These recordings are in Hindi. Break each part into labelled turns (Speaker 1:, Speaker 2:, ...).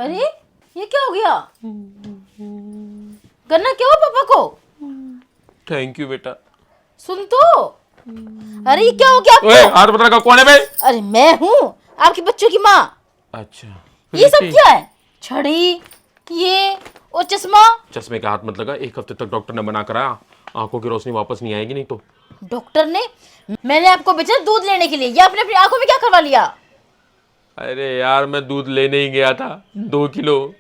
Speaker 1: अरे ये क्या हो गया? गन्ना क्या हुआ पापा को?
Speaker 2: थैंक यू बेटा।
Speaker 1: सुन तो। अरे ये क्या हो गया
Speaker 2: ओए,
Speaker 1: आपको?
Speaker 2: हाथ बता का कौन है बे?
Speaker 1: अरे मैं हूँ आपके बच्चों की माँ।
Speaker 2: अच्छा,
Speaker 1: ये सब क्या है? छड़ी, ये और चश्मा।
Speaker 2: चश्मे का हाथ मत लगा, 1 हफ्ते तक डॉक्टर ने मना करा, आंखों की रोशनी वापस नहीं आएगी नहीं तो।
Speaker 1: डॉक्टर ने? मैंने आपको भेजा दूध लेने के लिए, या आपने अपनी आंखों में क्या करवा लिया?
Speaker 2: अरे यार मैं दूध लेने ही गया था 2 किलो,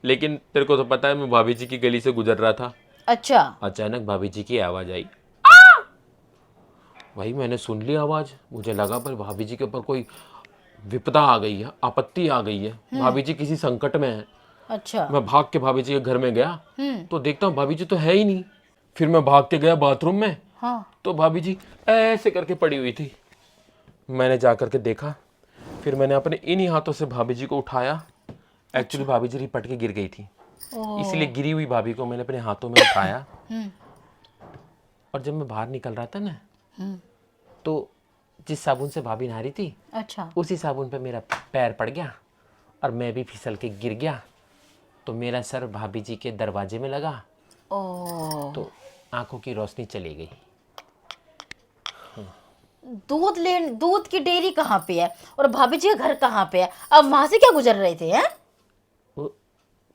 Speaker 2: लेकिन तेरे को तो पता है मैं भाभी जी की गली से गुजर रहा था।
Speaker 1: अच्छा।
Speaker 2: अचानक भाभी जी की आवाज आई। भाई मैंने सुन ली आवाज, मुझे लगा पर भाभी जी के ऊपर कोई विपदा आ गई है, आपत्ति आ गई है, भाभी जी किसी संकट में है।
Speaker 1: अच्छा।
Speaker 2: मैं भाग के भाभी जी के घर में गया तो देखता हूँ भाभी जी तो है ही नहीं। फिर मैं भाग के गया बाथरूम में,
Speaker 1: हाँ।
Speaker 2: तो भाभी जी ऐसे करके पड़ी हुई थी। मैंने जा करके देखा, फिर मैंने अपने इन्हीं हाथों से भाभी जी को उठाया। एक्चुअली भाभी जी लिपट के गिर गई थी, इसलिए गिरी हुई भाभी को मैंने अपने हाथों में उठाया। और जब मैं बाहर निकल रहा था ना, तो जिस साबुन से भाभी नहा रही थी,
Speaker 1: अच्छा।
Speaker 2: उसी साबुन पे मेरा पैर पड़ गया और मैं भी फिसल के गिर गया। तो मेरा सर भाभी जी के दरवाजे में लगा, तो आंखों की रोशनी चली गई।
Speaker 1: दूध की डेयरी कहाँ पे है और भाभी जी का घर कहाँ पे है? अब वहां से क्या गुजर रहे थे? हैं?
Speaker 2: वो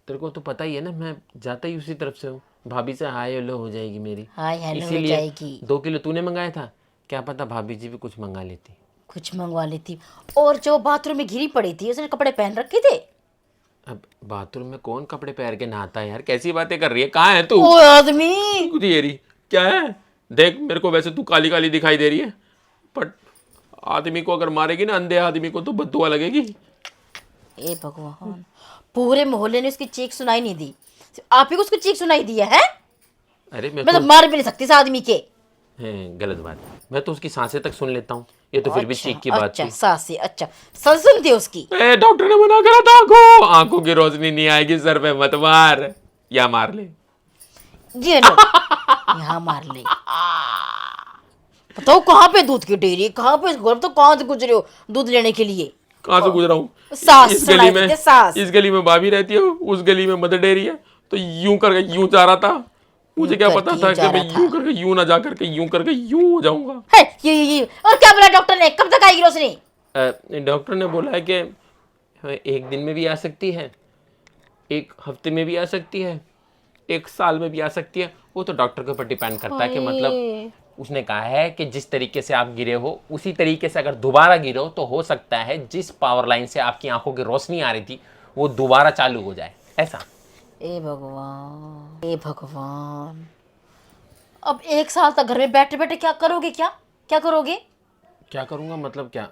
Speaker 2: तेरे को तो पता ही है ना, मैं जाता ही उसी तरफ से हूँ। भाभी से हाय हेलो हो जाएगी मेरी,
Speaker 1: हाय हेलो हो
Speaker 2: इसीलिए
Speaker 1: जाएगी।
Speaker 2: 2 किलो तूने मंगाया था, क्या पता भाभी जी भी कुछ मंगा लेती।
Speaker 1: कुछ मंगवा लेती। और जो बाथरूम में घिरी पड़ी थी, उसने कपड़े पहन रखे थे?
Speaker 2: अब बाथरूम में कौन कपड़े पहन के नहाता है यार, कैसी बातें कर रही है, कहाँ है तू?
Speaker 1: ओ आदमी।
Speaker 2: तेरी क्या है? देख मेरे को वैसे तू काली काली दिखाई दे रही है, बट आदमी को अगर मारेगी ना, अंधे आदमी को, तो बद्दुआ लगेगी।
Speaker 1: ए भगवान, पूरे मोहल्ले ने उसकी चीख सुनाई नहीं दी, सिर्फ आप ही को उसकी चीख सुनाई दी है?
Speaker 2: अरे
Speaker 1: मैं तो मार भी नहीं सकती इस आदमी के।
Speaker 2: गलत बात, मैं तो उसकी सांसें तक सुन लेता हूँ, ये तो फिर भी चीख की बात
Speaker 1: अच्छा
Speaker 2: थी।
Speaker 1: सासी, अच्छा सुनती उसकी।
Speaker 2: डॉक्टर ने मना करा था, आंखों की रोशनी नहीं आएगी, सर पे मत मार, या मार ले।
Speaker 1: ये लो, यहाँ मार ले। बताओ कहाँ पे दूध की डेयरी, कहाँ पे घर, तो कहाँ से गुजरे हो दूध लेने के लिए?
Speaker 2: कहाँ से गुजरा हूँ?
Speaker 1: सास
Speaker 2: इस गली
Speaker 1: सुनाई
Speaker 2: में,
Speaker 1: देते, सास।
Speaker 2: इस गली में भाभी रहती है, उस गली में मदर डेयरी है, तो यूं करके यूं जा रहा था। मुझे क्या पता था कि मैं यूं करके यूं ना जा करके यूं करके यूं हो जाऊंगा।
Speaker 1: है ये और क्या बोला डॉक्टर ने? कब तक आएगी रोशनी?
Speaker 2: डॉक्टर ने बोला है कि 1 दिन में भी आ सकती है, 1 हफ्ते में भी आ सकती है, 1 साल में भी आ सकती है। वो तो डॉक्टर के ऊपर डिपेंड करता है कि मतलब उसने कहा है कि जिस तरीके से आप गिरे हो उसी तरीके से अगर दोबारा गिरो तो हो सकता है जिस पावर लाइन से आपकी आंखों की रोशनी आ रही थी वो दोबारा चालू हो जाए, ऐसा।
Speaker 1: ए भगवान, ए भगवान। अब 1 साल तक घर में बैठे बैठे क्या करोगे? क्या करोगे?
Speaker 2: क्या करूँगा मतलब क्या?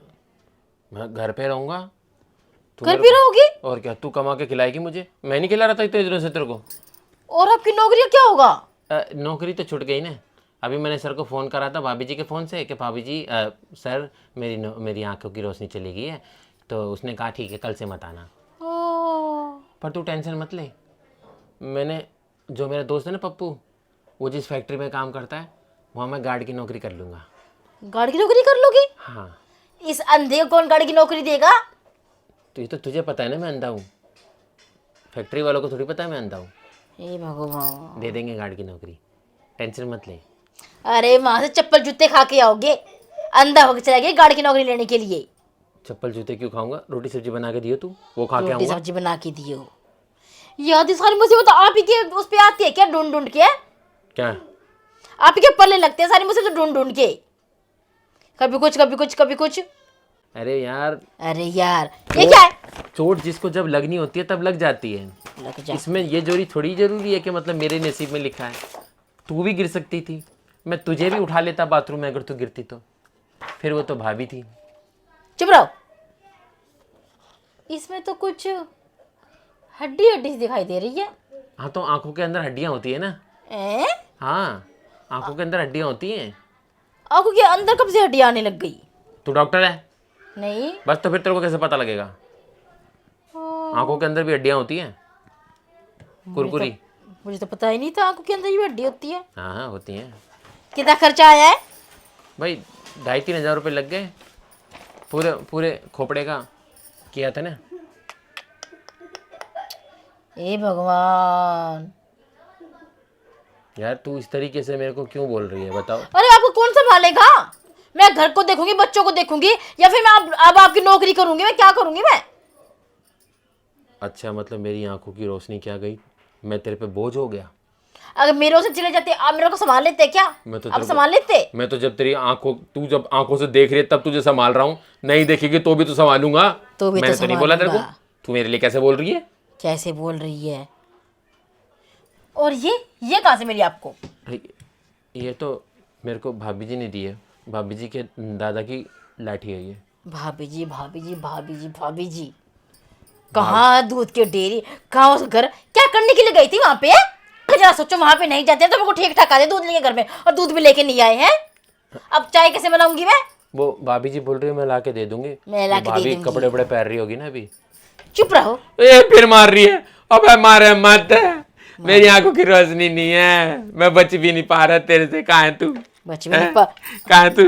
Speaker 2: मैं घर पे रहूँगा।
Speaker 1: घर पे रहोगे?
Speaker 2: और क्या, तू कमा के खिलाएगी मुझे? मैं नहीं खिला रहा था इतने दिनों से तेरे को।
Speaker 1: और आपकी नौकरी का क्या होगा?
Speaker 2: नौकरी तो छूट गई ना। अभी मैंने सर को फ़ोन करा था भाभी जी के फ़ोन से कि भाभी जी सर मेरी आंखों की रोशनी चली गई है, तो उसने कहा ठीक है कल से मत आना। पर तू टेंशन मत ले, मैंने, जो मेरा दोस्त है ना पप्पू, वो जिस फैक्ट्री में काम करता है वहाँ मैं गार्ड की नौकरी कर लूँगा।
Speaker 1: गार्ड की नौकरी कर लोगे?
Speaker 2: हाँ।
Speaker 1: इस अंधे को कौन गार्ड की नौकरी देगा?
Speaker 2: तो ये तो तुझे पता है ना मैं अंधा हूँ, फैक्ट्री वालों को थोड़ी पता है मैं अंधा हूँ।
Speaker 1: हे भगवान,
Speaker 2: दे देंगे गार्ड की नौकरी, टेंशन मत ले।
Speaker 1: अरे वहां से चप्पल जूते खा के आओगे, अंधा होकर चला गया गार्ड की नौकरी लेने के लिए।
Speaker 2: चप्पल जूते क्यों खाऊंगा? रोटी सब्जी बना के दियो तू, वो खा के
Speaker 1: रोटी
Speaker 2: आऊंगा।
Speaker 1: सब्जी बना के दियो। याद सारी मुसीबत आप ही के उस पे आती है क्या? ढूंढ ढूंढ के?
Speaker 2: क्या?
Speaker 1: आप ही के पल्ले लगते हैं सारी मुसीबत ढूंढ ढूंढ के, कभी कुछ कभी कुछ कभी कुछ।
Speaker 2: अरे यार
Speaker 1: ये क्या है?
Speaker 2: चोट जिसको जब लगनी होती है तब लग जाती है।
Speaker 1: लग जा।
Speaker 2: इसमें ये जोड़ी थोड़ी जरूरी है कि मतलब मेरे नसीब में लिखा है। तू भी गिर सकती थी, मैं तुझे भी उठा लेता बाथरूम में अगर तू गिरती तो। फिर वो तो भाभी थी।
Speaker 1: चुप रहो। इसमें तो कुछ हड्डी हड्डी दिखाई दे रही है।
Speaker 2: हाँ तो आंखों के अंदर हड्डियां होती है ना। हाँ, आंखों के अंदर हड्डियां होती हैं।
Speaker 1: आंखों के अंदर कब से हड्डियां आने लग गई?
Speaker 2: तू डॉक्टर है?
Speaker 1: नहीं।
Speaker 2: बस तो फिर तेरे को कैसे पता लगेगा? आंखों के अंदर भी हड्डियां होती हैं, कुरकुरी।
Speaker 1: मुझे तो पता ही नहीं था आंखों के अंदर भी हड्डी होती है।
Speaker 2: हाँ हाँ होती हैं।
Speaker 1: कितना खर्चा आया है
Speaker 2: भाई? 2,500-3 हज़ार रुपये लग गए, पूरे खोपड़े का किया था ना।
Speaker 1: ए भगवान।
Speaker 2: यार तू इस तरीके से मेरे को क्यों बोल रही है बताओ।
Speaker 1: अरे आपको कौन संभालेगा? मैं घर को देखूंगी, बच्चों को देखूंगी, या फिर मैं अब आपकी नौकरी करूंगी? मैं क्या करूंगी मैं?
Speaker 2: अच्छा मतलब मेरी आंखों की रोशनी क्या गई, मैं तेरे पे बोझ हो गया?
Speaker 1: अगर मेरे से चले जाते आप मेरे को संभाल लेते क्या?
Speaker 2: मैं तो
Speaker 1: आप
Speaker 2: तेरे को-
Speaker 1: संभाल लेते?
Speaker 2: मैं तो जब तेरी आंखों, तू जब आंखों से देख रही है तब तुझे संभाल रहा हूँ, नहीं देखेगी तो भी तो संभालूंगा।
Speaker 1: तो भी तो
Speaker 2: मैंने तो नहीं बोला तेरे को।
Speaker 1: संभालूंगा।
Speaker 2: तू मेरे लिए कैसे बोल रही है?
Speaker 1: कैसे बोल रही है? और ये कहाँ से मिली आपको?
Speaker 2: अरे, ये तो मेरे को भाभी जी ने दी है, भाभी जी के दादा की लाठी है ये।
Speaker 1: भाभी जी, भाभी जी, भाभी जी, भाभी जी। कहाँ दूध की डेयरी, कहाँ उसका घर? क्या करने के लिए गई थी वहां पे? जरा सोचो, वहां पे नहीं जाते तो मेरे को ठीक ठाक दे दूध लेके घर में, और दूध भी लेके नहीं आए हैं। अब चाय कैसे बनाऊंगी मैं?
Speaker 2: वो भाभी जी बोल रही है मैं ला के दे दूंगी।
Speaker 1: मैं ला के दे
Speaker 2: भाभी
Speaker 1: दूंगी।
Speaker 2: कपड़े बड़े पहन रही होगी ना अभी।
Speaker 1: चुप रहो।
Speaker 2: ए फिर मार रही है। अबे मारे मत, मेरी आंखों की रोशनी नहीं है, मैं बच भी नहीं पा रहा तेरे से। कहाँ है तू?
Speaker 1: बच भी नहीं पा।
Speaker 2: कहाँ है तू?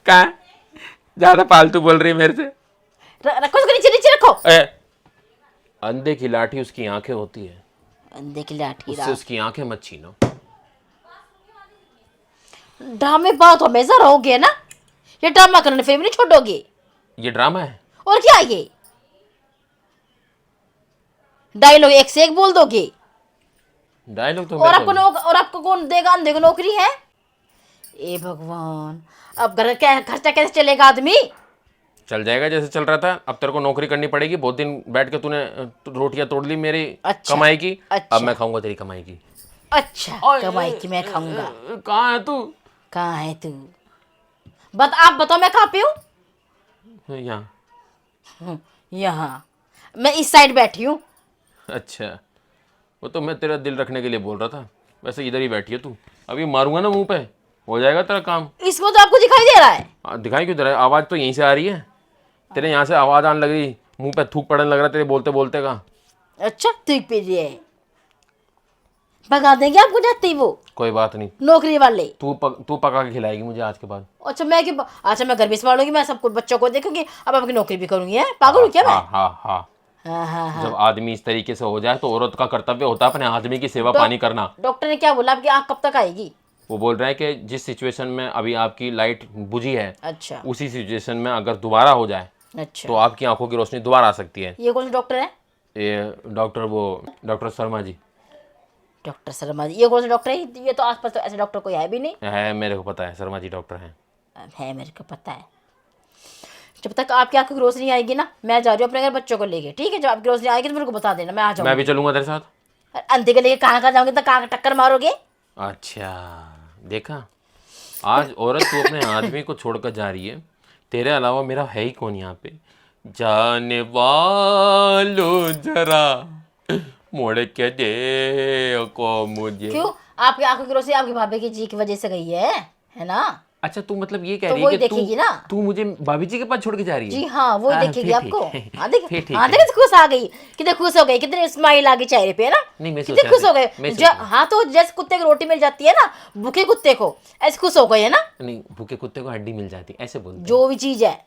Speaker 2: कहाँ है? ज्यादा फालतू बोल रही है मेरे से।
Speaker 1: रखो उसको, नीचे नीचे रखो।
Speaker 2: अंधे की लाठी उसकी आंखें होती है,
Speaker 1: अंधे की लाठी
Speaker 2: उससे उसकी आंखें मत छीनो।
Speaker 1: ड्रामे बात हमेशा रहोगे ना? ये ड्रामा करने फिर भी नहीं छोड़ोगे?
Speaker 2: ये ड्रामा है?
Speaker 1: और क्या ये डायलॉग एक से एक बोल दोगे?
Speaker 2: डायलॉग तो
Speaker 1: और
Speaker 2: मेरे को
Speaker 1: और आपको कौन देगा? अंधे को नौकरी है? ए भगवान, अब घर क्या खर्चा कैसे चलेगा आदमी?
Speaker 2: चल जाएगा जैसे चल रहा था। अब तेरे को नौकरी करनी पड़ेगी। बहुत दिन बैठ के तूने रोटियां तोड़ ली मेरी
Speaker 1: अच्छा,
Speaker 2: कमाई की।
Speaker 1: अच्छा।
Speaker 2: अब मैं खाऊंगा तेरी कमाई की।
Speaker 1: अच्छा, कमाई की मैं खाऊंगा।
Speaker 2: कहाँ है तू?
Speaker 1: कहाँ है तू? आप बताओ, मैं कहाँ पे हूँ?
Speaker 2: यहाँ।
Speaker 1: यहाँ। मैं इस साइड बैठी हूँ।
Speaker 2: अच्छा, वो तो मैं तेरा दिल रखने के लिए बोल रहा था। वैसे इधर ही बैठी है तू। अभी मारूंगा ना मुंह पे, हो जाएगा तेरा काम।
Speaker 1: इसमें तो आपको दिखाई दे रहा है।
Speaker 2: दिखाई क्यों दे रहा है? आवाज़ तो यहीं से आ रही है। तेरे यहाँ से आवाज़ आने लग रही, मुंह पे थूक पड़ने लग रहा तेरे बोलते बोलते का।
Speaker 1: अच्छा, ठीक पे है। भगा देंगे आपको जाते ही वो
Speaker 2: कोई बात नहीं,
Speaker 1: नौकरी वाले।
Speaker 2: तू पका के खिलाएगी मुझे आज के बाद।
Speaker 1: अच्छा, मैं क्यों? अच्छा, मैं घर भी संभालूंगी, मैं सबको बच्चों को देखूंगी, अब आपकी नौकरी भी करूंगी। है पागल हूँ क्या मैं?
Speaker 2: हाँ हाँ हाँ।
Speaker 1: हाँ हाँ हाँ।
Speaker 2: जब आदमी इस तरीके से हो जाए तो औरत का कर्तव्य होता है अपने आदमी की सेवा पानी करना।
Speaker 1: डॉक्टर ने क्या बोला? आपकी आँख कब तक आएगी?
Speaker 2: वो बोल रहा है कि जिस सिचुएशन में अभी आपकी लाइट बुझी है,
Speaker 1: अच्छा
Speaker 2: उसी सिचुएशन में अगर दोबारा हो जाए
Speaker 1: अच्छा।
Speaker 2: तो आपकी आंखों की रोशनी दोबारा आ सकती है।
Speaker 1: ये कौन सा डॉक्टर है?
Speaker 2: ये डॉक्टर शर्मा जी
Speaker 1: डॉक्टर शर्मा जी? ये कौन सा डॉक्टर है? ये तो आसपास तो ऐसे डॉक्टर कोई है भी नहीं।
Speaker 2: है, मेरे को पता है, शर्मा जी डॉक्टर हैं।
Speaker 1: है, मेरे को पता है। जब तक आपकी आंखों की रोशनी आएगी ना, मैं जा रही हूँ अपने घर बच्चों को लेके। ठीक है, जब आपकी रोशनी आएगी तो मेरे को बता देना, मैं आ
Speaker 2: मैं
Speaker 1: जाऊंगी।
Speaker 2: भी चलूंगा तेरे साथ।
Speaker 1: अंधे के लेके कहाँ कहाँ जाओगे? तो कहाँ टक्कर मारोगे?
Speaker 2: अच्छा, देखा, आज औरत तू अपने आदमी को छोड़कर जा रही है। तेरे अलावा मेरा है ही कौन यहाँ पे? जाने वालों जरा मोड़ के देखो मुझे।
Speaker 1: क्यों? आपकी आंखों की रोशनी आपकी भाभी की जी की वजह से गई है ना?
Speaker 2: अच्छा, तू मतलब ये कह
Speaker 1: तो
Speaker 2: रही
Speaker 1: वही
Speaker 2: है कि
Speaker 1: देखेगी ना।
Speaker 2: तू मुझे भाभी जी के पास छोड़ के जा रही है?
Speaker 1: जी हाँ, वही
Speaker 2: हाँ,
Speaker 1: देखेगी
Speaker 2: फिर
Speaker 1: आपको।
Speaker 2: ठीक है।
Speaker 1: हाँ देख,
Speaker 2: फिर ठीक
Speaker 1: हाँ
Speaker 2: है।
Speaker 1: देख, खुश आ गई, कितने खुश हो गए, कितने स्माइल आ गई चेहरे पे, है ना?
Speaker 2: नहीं, मैं
Speaker 1: कितने
Speaker 2: सोचा
Speaker 1: खुश हो
Speaker 2: मैं
Speaker 1: गए।
Speaker 2: सोचा।
Speaker 1: हाँ, तो जैसे कुत्ते को रोटी मिल जाती है ना, भूखे कुत्ते को, ऐसे खुश हो गए, है ना?
Speaker 2: नहीं, भूखे कुत्ते को हड्डी मिल जाती, ऐसे बोलते हैं।
Speaker 1: जो भी चीज है।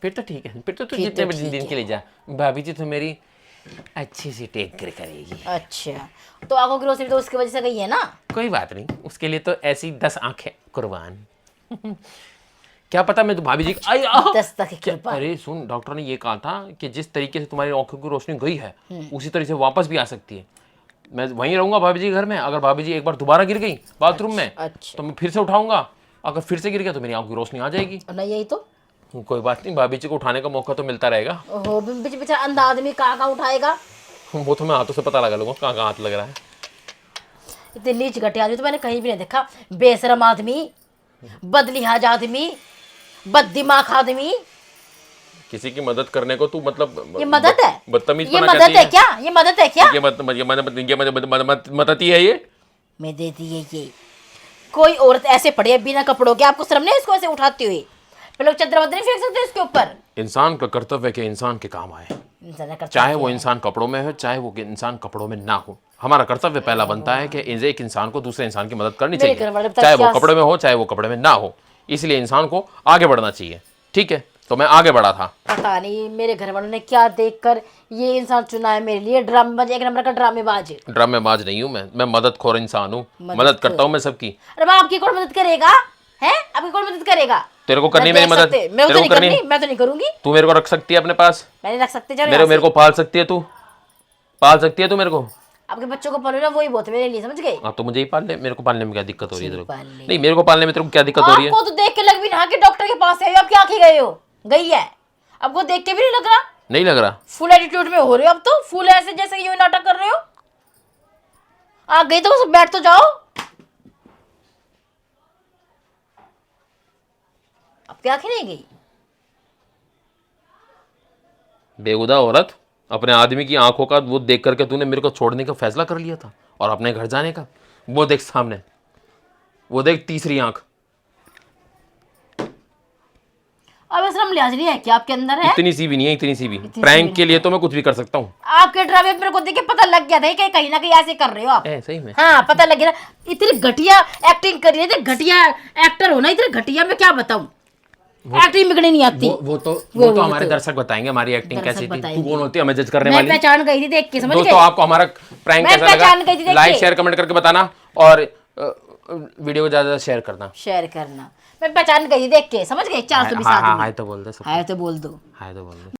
Speaker 2: फिर तो ठीक है, फिर तो तू
Speaker 1: फिर
Speaker 2: जितने
Speaker 1: तो
Speaker 2: बड़े
Speaker 1: ठीक
Speaker 2: दिन
Speaker 1: है।
Speaker 2: के लिए जा, भाभी जी तो मेरी अच्छी सी टेक केयर करेगी।
Speaker 1: अच्छा, तो आंखों की रोशनी तो उसकी वजह से गई है ना?
Speaker 2: कोई बात नहीं, उसके लिए तो ऐसी 10 आंखें कुर्बान। क्या पता मैं तो भाभी जी
Speaker 1: 10 तक की कृपा।
Speaker 2: अरे सुन, डॉक्टर ने ये कहा था कि जिस तरीके से तुम्हारी आंखों की रोशनी गई है उसी तरीके से वापस भी आ सकती है। मैं वहीं रहूंगा भाभी जी के घर में। अगर भाभी जी एक बार दोबारा गिर गई बाथरूम में
Speaker 1: अच्छा।
Speaker 2: तो मैं फिर से उठाऊंगा। अगर फिर से गिर गया तो मेरी आंखों की रोशनी आ जाएगी।
Speaker 1: और नहीं, यही तो।
Speaker 2: कोई बात नहीं, भाभी जी को उठाने का मौका तो मिलता रहेगा।
Speaker 1: ओहो, बेचारा अंधा आदमी कहाँ कहाँ उठाएगा?
Speaker 2: वो तो मैं हाथों से पता लगा लूंगा कहाँ कहाँ हाथ लग रहा है।
Speaker 1: इतने नीच घटे आदमी तो मैंने कहीं भी नहीं देखा। बेशरम आदमी, बदलिहाज आदमी, बददिमाग आदमी।
Speaker 2: किसी की मदद करने को तू मतलब
Speaker 1: ये मदद है?
Speaker 2: बदतमीज
Speaker 1: ये मदद है क्या? ये मदद है क्या?
Speaker 2: ये मदद ही है ये।
Speaker 1: मैं देती है ये। कोई औरत ऐसे पड़ी है बिना कपड़ों के, आपको शर्म नहीं इसको ऐसे उठाते हुए? पे लोग चद्दर वद्दर नहीं फेंक सकते इसके ऊपर?
Speaker 2: इंसान का कर्तव्य है कि इंसान के काम आए,
Speaker 1: इंसान करता
Speaker 2: चाहे
Speaker 1: है
Speaker 2: वो
Speaker 1: क्या?
Speaker 2: इंसान कपड़ों में हो चाहे वो इंसान कपड़ों में ना हो। हमारा कर्तव्य पहला बनता है कि एक इंसान को दूसरे इंसान की मदद करनी
Speaker 1: मेरे घर वाले
Speaker 2: चाहिए,
Speaker 1: बता
Speaker 2: चाहे वो
Speaker 1: क्या-
Speaker 2: कपड़े में हो चाहे वो कपड़े में ना हो। इसलिए इंसान को आगे बढ़ना चाहिए। ठीक है, तो मैं आगे बढ़ा था।
Speaker 1: पता नहीं मेरे घर वालों ने क्या देखकर ये इंसान चुना है मेरे लिए। ड्रामेबाज, एक नंबर का ड्रामेबाज।
Speaker 2: ड्रामेबाज नहीं हूँ मैं मददखोर इंसान हूँ, मदद करता हूँ मैं सबकी।
Speaker 1: अरे मैं आपकी कौन मदद करेगा? है आपकी कौन मदद करेगा?
Speaker 2: तेरे को करनी
Speaker 1: मैं
Speaker 2: मेरी
Speaker 1: देख
Speaker 2: मदद,
Speaker 1: सकते- मैं तो
Speaker 2: तेरे
Speaker 1: नहीं
Speaker 2: को करनी,
Speaker 1: करनी, मैं तो नहीं करूंगी।
Speaker 2: तू मेरे को रख सकती है अपने पास,
Speaker 1: मैं नहीं रख सकते। चलो
Speaker 2: मेरे
Speaker 1: यहाँ
Speaker 2: मेरे
Speaker 1: से।
Speaker 2: को पाल सकती है, तू पाल सकती है तू मेरे को।
Speaker 1: आपके बच्चों को पालो ना, वही बहुत है मेरे लिए, समझ गए?
Speaker 2: हाँ तो मुझे ही पाल ले, मेरे को पालने में क्या दिक्कत हो रही है तेरे को?
Speaker 1: पाल ले।
Speaker 2: नहीं मेरे को पालने में तेरे को क्या दिक्कत हो रही है?
Speaker 1: आपको तो देख के लग भी ना कि डॉक्टर के पास है, आपकी आंखें गए हो गई है। आपको देख के भी नहीं लग रहा।
Speaker 2: नहीं लग रहा?
Speaker 1: फुल एटीट्यूड में हो रहे हो अब तो, फुल ऐसे जैसे यूं नाटक कर रहे हो। आ गई तो बस बैठ तो जाओ। अब क्या आंखें नहीं गई?
Speaker 2: बेहुदा औरत, अपने आदमी की आंखों का वो देख करके तूने मेरे को छोड़ने का फैसला कर लिया था और अपने घर जाने का। वो देख सामने, वो देख तीसरी आंख।
Speaker 1: अब ऐसा हम लिहाज नहीं है कि आपके अंदर है।
Speaker 2: इतनी सी भी नहीं है, इतनी सी भी।
Speaker 1: इतनी सी
Speaker 2: प्रैंक
Speaker 1: भी
Speaker 2: के लिए तो मैं कुछ भी कर सकता हूँ।
Speaker 1: आपके ड्रामे मेरे को देख के पता लग गया था कि कहीं ना कहीं ऐसे कर रहे हो आप।
Speaker 2: सही में?
Speaker 1: हाँ पता लग गया। इतनी घटिया एक्टिंग कर रही है, घटिया एक्टर होना, इतनी घटिया, मैं क्या बताऊं। एक्टिंग बिगड़नी नहीं आती।
Speaker 2: वो तो हमारे दर्शक बताएंगे हमारी एक्टिंग
Speaker 1: दर्शक
Speaker 2: कैसी थी।
Speaker 1: बताएंगे।
Speaker 2: तू कौन होती है हमें जज करने
Speaker 1: मैं
Speaker 2: वाली?
Speaker 1: पहचान गई थी देख के, समझ गए?
Speaker 2: दोस्तों आपको हमारा प्रैंक
Speaker 1: मैं
Speaker 2: कैसा
Speaker 1: पहचान गई थी
Speaker 2: लगा,
Speaker 1: देख
Speaker 2: लाइक
Speaker 1: के।
Speaker 2: शेयर कमेंट करके बताना और वीडियो को ज्यादा शेयर करना।
Speaker 1: शेयर करना। मैं पहचान गई थी देख के, समझ गए? 420
Speaker 2: हाँ
Speaker 1: आदमी।
Speaker 2: हाय तो बोल दे सब।
Speaker 1: हाय तो बोल दो।
Speaker 2: हाय तो बोल दे।